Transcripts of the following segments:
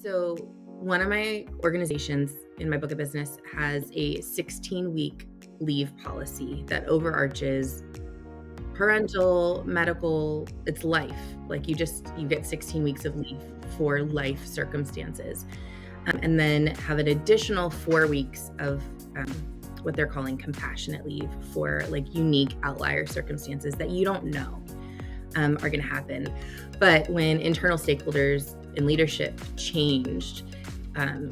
So, one of my organizations in my book of business has a 16-week leave policy that overarches parental, medical, it's life. Like you get 16 weeks of leave for life circumstances. And then have an additional 4 weeks of um, what they're calling compassionate leave for like unique outlier circumstances that you don't know are going to happen. But when internal stakeholders and leadership changed, um,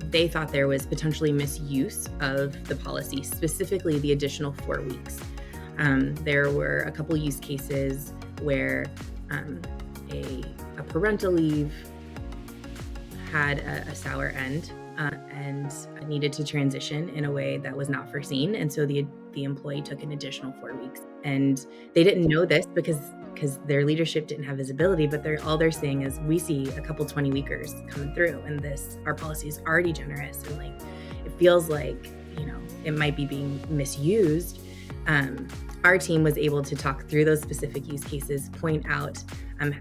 they thought there was potentially misuse of the policy, specifically the additional 4 weeks. There were a couple use cases where um, a parental leave had a sour end and needed to transition in a way that was not foreseen. And so the employee took an additional 4 weeks. And they didn't know this because their leadership didn't have visibility, but they're saying is we see a couple 20-weekers coming through, and our policy is already generous, and like it feels like it might be being misused. Our team was able to talk through those specific use cases, point out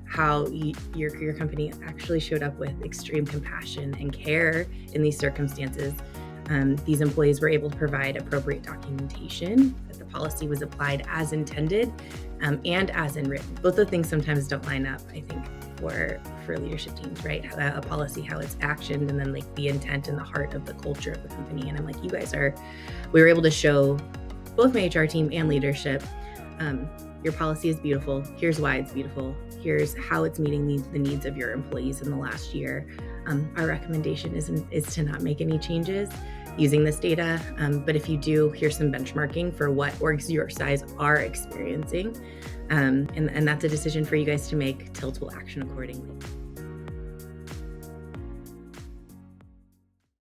how your company actually showed up with extreme compassion and care in these circumstances. These employees were able to provide appropriate documentation that the policy was applied as intended and as in written. Both of things sometimes don't line up, I think, for leadership teams, right? A policy, how it's actioned, and then like the intent and the heart of the culture of the company. And I'm like, we were able to show both my HR team and leadership, your policy is beautiful. Here's why it's beautiful. Here's how it's meeting the needs of your employees in the last year. Our recommendation is to not make any changes using this data. But if you do, here's some benchmarking for what orgs your size are experiencing. And that's a decision for you guys to make. Tilt will action accordingly.